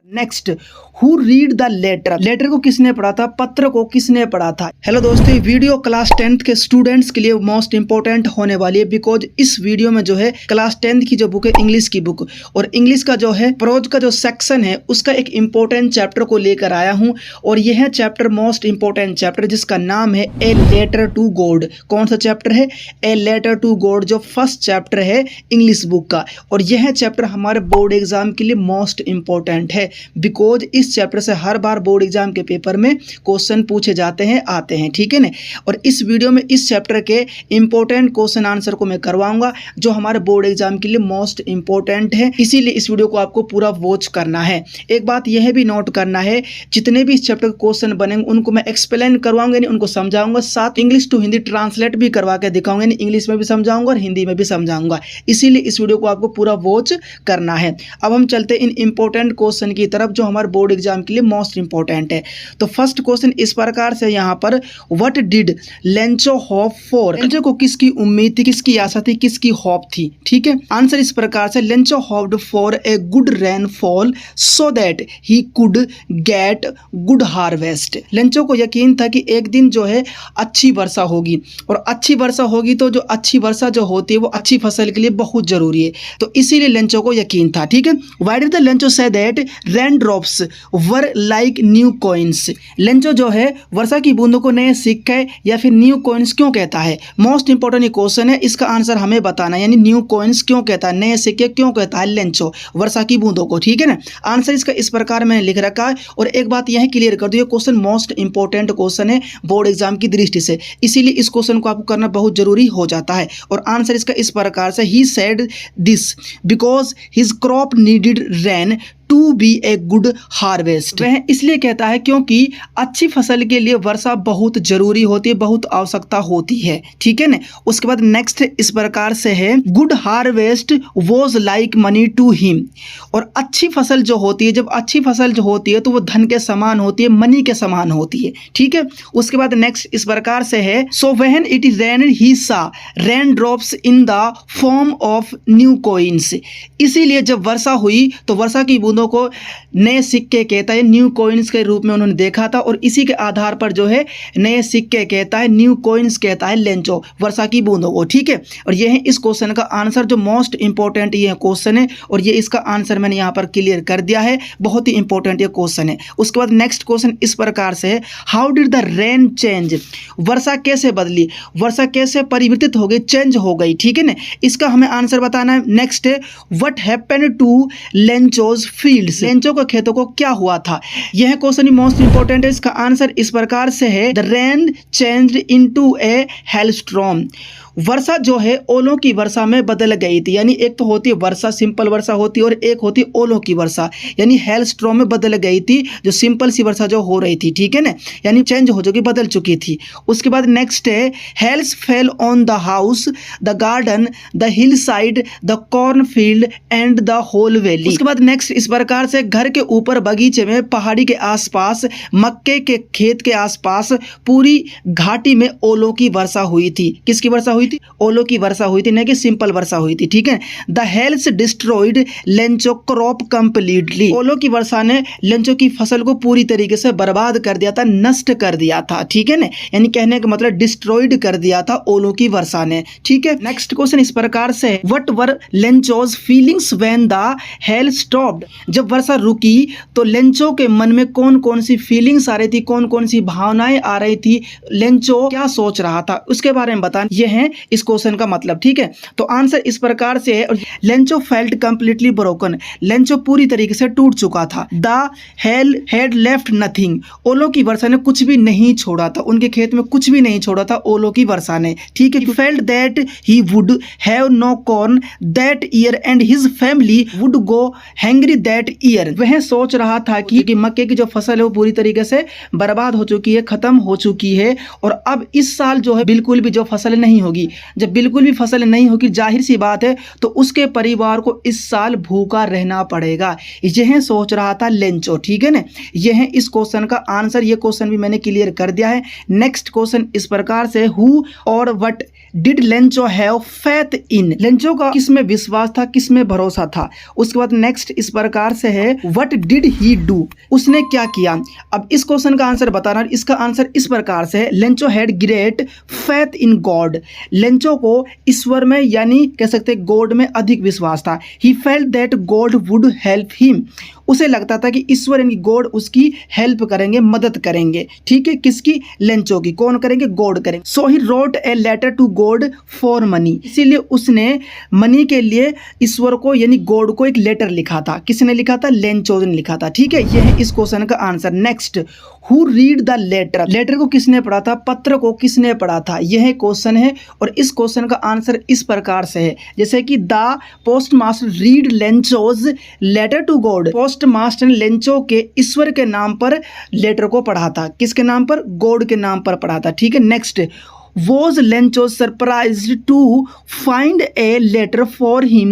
Next, who read the letter, letter को किसने पढ़ा था, पत्र को किसने पढ़ा था। हेलो दोस्तों, ये वीडियो क्लास 10th के स्टूडेंट्स के लिए मोस्ट इंपॉर्टेंट होने वाली है, बिकॉज इस वीडियो में जो है क्लास 10th की जो बुक है इंग्लिश की बुक और इंग्लिश का जो है प्रोज का जो सेक्शन है उसका एक इंपॉर्टेंट चैप्टर को लेकर आया हूं और यह है चैप्टर मोस्ट इंपॉर्टेंट चैप्टर जिसका नाम है ए लेटर टू गॉड। कौन सा चैप्टर है? ए लेटर टू गॉड, जो फर्स्ट चैप्टर है इंग्लिश बुक का। और यह चैप्टर हमारे बोर्ड एग्जाम के लिए मोस्ट इंपॉर्टेंट है बिकॉज इस चैप्टर से हर बार बोर्ड एग्जाम के पेपर में क्वेश्चन पूछे जाते हैं, आते हैं, ठीक है ना। और इस वीडियो में इस चैप्टर के इंपॉर्टेंट क्वेश्चन आंसर को मैं करवाऊंगा जो हमारे बोर्ड एग्जाम के लिए मोस्ट इंपॉर्टेंट है, इसीलिए इस वीडियो को आपको पूरा वॉच करना है। एक बात यह भी नोट करना है, जितने भी इस चैप्टर के क्वेश्चन बनेंगे उनको मैं एक्सप्लेन करवाऊंगा, यानी उनको समझाऊंगा, साथ इंग्लिश टू हिंदी ट्रांसलेट भी करवा के दिखाऊंगा, यानी इंग्लिश में भी समझाऊंगा और हिंदी में भी समझाऊंगा, इसीलिए इस वीडियो को आपको पूरा वॉच करना है। अब हम चलते हैं इन इंपॉर्टेंट क्वेश्चन की तरफ जो हमारे बोर्ड एग्जाम के लिए मोस्ट इंपॉर्टेंट है। तो फर्स्ट क्वेश्चन इस प्रकार से यहाँ पर, what did Lencho hope for, Lencho को किसकी उम्मीद थी, किसकी आशा थी, किसकी होप थी, ठीक है। आंसर इस प्रकार से, Lencho hoped for a good rainfall so that he could get good harvest. Lencho को यकीन था कि एक दिन जो है अच्छी वर्षा होगी और अच्छी वर्षा होगी तो जो अच्छी वर्षा जो होती है वो अच्छी फसल के लिए बहुत जरूरी है, तो इसीलिए लेंचो को यकीन था, ठीक है। Why did the Lencho say that rain drops were like new coins, Lencho जो है वर्षा की बूंदों को नए सिक्के या फिर न्यू कॉइन्स क्यों कहता है? मोस्ट इंपॉर्टेंट क्वेश्चन है, इसका आंसर हमें बताना, यानी न्यू कॉइन्स क्यों कहता है, नए सिक्के क्यों कहता है लेंचो वर्षा की बूंदों को, ठीक है ना। आंसर इसका इस प्रकार मैंने लिख रखा है। और एक बात यह क्लियर कर दो, ये क्वेश्चन मोस्ट इंपॉर्टेंट क्वेश्चन है बोर्ड एग्जाम की दृष्टि से, इसीलिए इस क्वेश्चन को आपको करना बहुत जरूरी हो जाता है। और आंसर इसका इस प्रकार से, he said this because his crop needed rain to be a good harvest, वह इसलिए कहता है क्योंकि अच्छी फसल के लिए वर्षा बहुत जरूरी होती है, बहुत आवश्यकता होती है, ठीक है ना। उसके बाद नेक्स्ट इस प्रकार से है, good harvest was like money to him, और अच्छी फसल जो होती है, जब अच्छी फसल जो होती है तो वो धन के समान होती है, मनी के समान होती है, ठीक है। उसके बाद नेक्स्ट इस प्रकार से है, सो व्हेन इट रेन ही सा rain drops in the form of new coins, इसीलिए जब वर्षा हुई तो वर्षा की बूंदों को नए सिक्के कहता है, न्यू कॉइन्स के रूप में उन्होंने देखा था और इसी के आधार पर जो है नए सिक्के कहता है, न्यू कॉइन्स कहता है लेंचो वर्षा की बूंदों को, ठीक है। और ये है इस क्वेश्चन का आंसर जो मोस्ट इंपॉर्टेंट ये क्वेश्चन है और ये इसका आंसर मैंने यहाँ पर क्लियर कर दिया है, बहुत ही इंपॉर्टेंट ये क्वेश्चन है। उसके बाद नेक्स्ट क्वेश्चन इस प्रकार से है, how did the rain change, वर्षा कैसे बदली, वर्षा कैसे परिवर्तित हो गई, चेंज हो गई, ठीक है ना। इसका हमें आंसर बताना है। नेक्स्ट है, what happened to Lencho's fields, Lencho के खेतों को क्या हुआ था, यह क्वेश्चन मोस्ट इंपॉर्टेंट है। इसका आंसर इस प्रकार से है, the rain changed into a hailstorm, वर्षा जो है ओलों की वर्षा में बदल गई थी, यानी एक तो होती है वर्षा, सिंपल वर्षा होती है और एक होती है ओलों की वर्षा, यानी हेलस्टॉर्म में बदल गई थी जो सिंपल सी वर्षा जो हो रही थी, ठीक है ना, यानी चेंज हो चुकी, बदल चुकी थी। उसके बाद नेक्स्ट है, hails fell on the house, the garden, the hill side, the corn field and the whole valley. उसके बाद नेक्स्ट इस प्रकार से, घर के ऊपर, बगीचे में, पहाड़ी के आसपास, मक्के के खेत के आसपास, पूरी घाटी में ओलों की वर्षा हुई थी। किसकी वर्षा हुई थी? ओलों की वर्षा हुई थी, न कि सिंपल वर्षा हुई थी, ठीक है। The hails destroyed Lencho crop completely, ओलों की वर्षा ने लेंचो की फसल को पूरी तरीके से बर्बाद कर दिया था, नष्ट कर दिया था, ठीक है ना, यानी कहने का मतलब डिस्ट्रॉयड कर दिया था ओलों की वर्षा ने, ठीक है। नेक्स्ट क्वेश्चन इस प्रकार से, what were Lencho's feelings when the hell stopped, जब वर्षा रुकी तो लेंचो के मन में कौन कौन सी फीलिंग्स आ रही थी, कौन कौन सी भावनाएं आ रही थी, लेंचो क्या सोच रहा था, उसके बारे में बताना, यह है इस क्वेश्चन का मतलब, ठीक है। तो आंसर इस प्रकार से है, Lencho felt completely broken, Lencho पूरी तरीके से टूट चुका था। The hell had left nothing, ओलों की वर्षा ने कुछ भी नहीं छोड़ा था, उनके खेत में कुछ भी नहीं छोड़ा था ओलों की वर्षा ने, ठीक है। Felt that he would have no corn that year and his family would go hungry that year, वह सोच रहा था कि मक्के की जो फसल है वो पूरी तरीके से बर्बाद हो चुकी है, खत्म हो चुकी है और अब इस साल जो है बिल्कुल भी जो फसल नहीं होगी, होगी। जब बिल्कुल भी फसल नहीं होगी, जाहिर सी बात है तो उसके परिवार को इस साल भूखा रहना पड़ेगा। यह सोच रहा था लेंचो, ठीक है ना। यह है इस क्वेश्चन का आंसर। ये क्वेश्चन भी मैंने क्लियर कर दिया है। नेक्स्ट क्वेश्चन इस प्रकार से, हु और what did Lencho have faith in. Lencho का किसमें विश्वास था, किसमें भरोसा था। उसके बाद नेक्स्ट इस प्रकार से है, व्हाट डिड ही डू, उसने क्या किया। अब इस क्वेश्चन का आंसर बताना। इसका आंसर इस प्रकार से है, Lencho had great faith in God. Lencho को ईश्वर में यानी कह सकते गॉड में अधिक विश्वास था। He felt that God would help him. उसे लगता था कि ईश्वर यानी गॉड उसकी हेल्प करेंगे, मदद करेंगे, ठीक है। किसकी, लेंचो की। कौन करेंगे, गॉड करेंगे। So he wrote a letter to God for money. इसीलिए उसने मनी के लिए ईश्वर को यानी गॉड को एक लेटर लिखा था। किसने लिखा था, लेंचो ने लिखा था, ठीक है। यह है इस क्वेश्चन का answer. Next, who read the letter. Letter को किसने पढ़ा था, पत्र को किसने पढ़ा था, यह क्वेश्चन है। और इस क्वेश्चन का आंसर इस प्रकार से है, जैसे कि the post master read Lencho's letter to God. Post master ने लेंचो के ईश्वर के नाम पर लेटर को पढ़ा था। किसके नाम पर, गॉड के नाम पर पढ़ा था, ठीक है। Next, was Lencho surprised to find a letter for him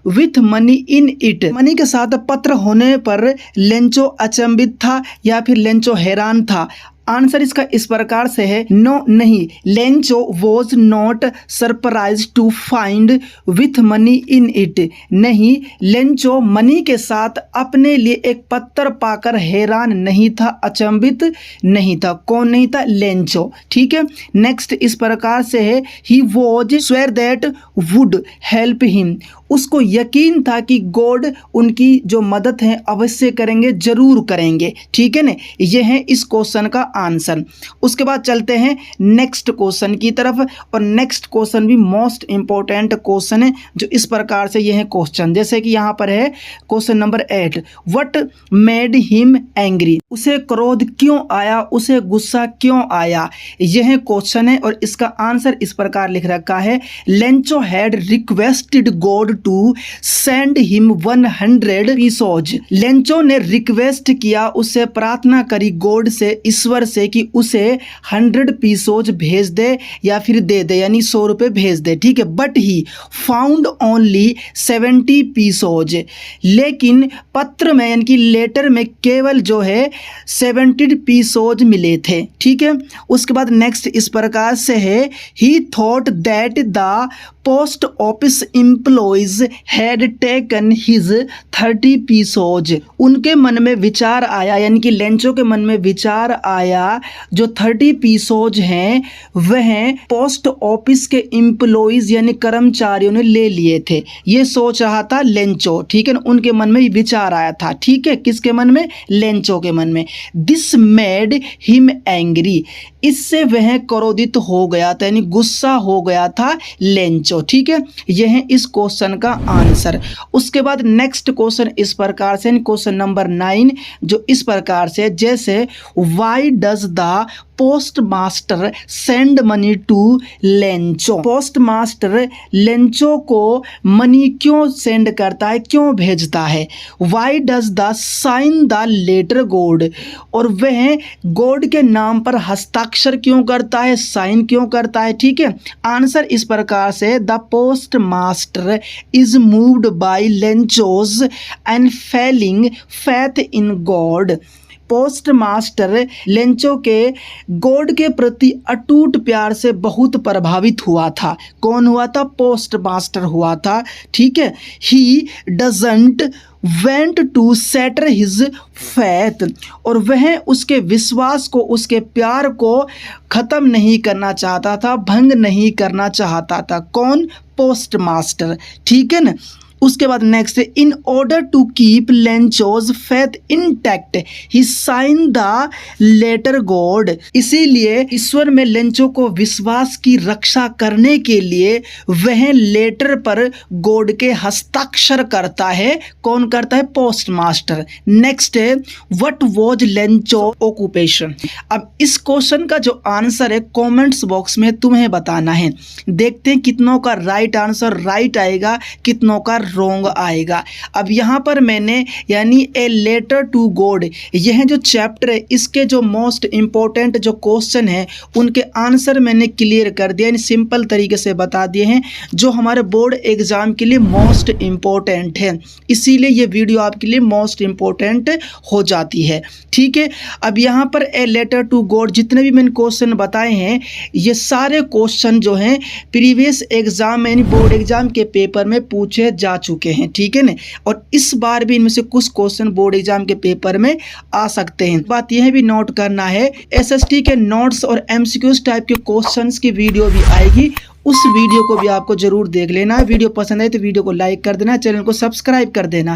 with money in it। Money के साथ पत्र होने पर लेंचो अचंभित था या फिर लेंचो हैरान था। आंसर इसका इस प्रकार से है, नो नहीं। Lencho was not surprise to find with money in it. नहीं, लेंचो मनी के साथ अपने लिए एक पत्र पाकर हैरान नहीं था, अचंभित नहीं था। कौन नहीं था, लेंचो, ठीक है। नेक्स्ट इस प्रकार से है, he was swear that would help him. उसको यकीन था कि गॉड उनकी जो मदद है अवश्य करेंगे, जरूर करेंगे, ठीक है ना। यह है इस क्वेश्चन का आंसर। उसके बाद चलते हैं नेक्स्ट क्वेश्चन की तरफ। और नेक्स्ट क्वेश्चन भी मोस्ट इंपॉर्टेंट क्वेश्चन है, जो इस प्रकार से यह है क्वेश्चन, जैसे कि यहाँ पर है question number 8, what made him angry. उसे क्रोध क्यों आया, उसे गुस्सा क्यों आया, यह क्वेश्चन है। और इसका आंसर इस प्रकार लिख रखा है, Lencho had requested God to send him 100 pesos. Lencho ने रिक्वेस्ट किया, उससे प्रार्थना करी गॉड से, ईश्वर से, कि उसे 100 पीसोज भेज दे या फिर दे दे, यानी 100 रुपये भेज दे, ठीक है। But he found only 70 pesos. लेकिन पत्र में यानी कि लेटर में केवल जो है 70 पीसोज मिले थे, ठीक है। उसके बाद नेक्स्ट इस प्रकार से है, ही thought that the post office employees had taken his 30 pesos. उनके मन में विचार आया, यानी कि लेंचो के मन में विचार आया, जो 30 पीसोज हैं वह पोस्ट ऑफिस के एम्प्लॉइज यानी कर्मचारियों ने ले लिए थे। ये सोच रहा था लेंचो, ठीक है ना। उनके मन में विचार आया था, ठीक है। किसके मन में, लेंचो के मन में। This made him angry. इससे वह क्रोधित हो गया था, यानी गुस्सा हो गया था लेंचो, ठीक है। यह है इस क्वेश्चन का आंसर। उसके बाद नेक्स्ट क्वेश्चन इस प्रकार से, क्वेश्चन नंबर 9, जो इस प्रकार से, जैसे why does the post master send money to Lencho. Post master Lencho को मनी क्यों सेंड करता है, क्यों भेजता है। Why does the sign the letter God. और वह गॉड के नाम पर हस्ताक्षर क्यों करता है, साइन क्यों करता है, ठीक है। आंसर इस प्रकार से, the post master is moved by Lencho's and failing faith in God. Post master Lencho के गॉड के प्रति अटूट प्यार से बहुत प्रभावित हुआ था। कौन हुआ था, पोस्ट मास्टर हुआ था, ठीक है। He doesn't want to shatter his faith. और वह उसके विश्वास को, उसके प्यार को ख़त्म नहीं करना चाहता था, भंग नहीं करना चाहता था। कौन, पोस्ट मास्टर, ठीक है ना। उसके बाद next, in order to keep Lencho's faith intact he sign the letter God. इसीलिए ईश्वर में लेंचो को विश्वास की रक्षा करने के लिए वह लेटर पर गॉड के हस्ताक्षर करता है। कौन करता है, पोस्ट मास्टर। नेक्स्ट है, व्हाट वाज लेंचो ऑक्यूपेशन। अब इस क्वेश्चन का जो आंसर है कमेंट्स बॉक्स में तुम्हें बताना है। देखते हैं कितनों का राइट आंसर राइट आएगा, कितनों का रॉन्ग आएगा। अब यहाँ पर मैंने यानी ए लेटर टू गॉड, यह जो चैप्टर है इसके जो मोस्ट इम्पोर्टेंट जो क्वेश्चन है उनके आंसर मैंने क्लियर कर दिया, यानी सिंपल तरीके से बता दिए हैं जो हमारे बोर्ड एग्जाम के लिए मोस्ट इम्पोर्टेंट है, इसीलिए ये वीडियो आपके लिए मोस्ट इम्पोर्टेंट हो जाती है। ठीक है, अब यहाँ पर ए लेटर टू गॉड जितने भी मैंने क्वेश्चन बताए हैं ये सारे क्वेश्चन जो हैं प्रीवियस एग्जाम यानी बोर्ड एग्जाम के पेपर में पूछे जा चुके हैं। ठीक है ना, और इस बार भी इनमें से कुछ क्वेश्चन बोर्ड एग्जाम के पेपर में आ सकते हैं। बात यह भी नोट करना है एसएसटी के नोट्स और एमसीक्यूज टाइप के क्वेश्चंस की वीडियो भी आएगी, उस वीडियो को भी आपको जरूर देख लेना है। वीडियो पसंद आए तो वीडियो को लाइक कर देना, चैनल को सब्सक्राइब कर देना।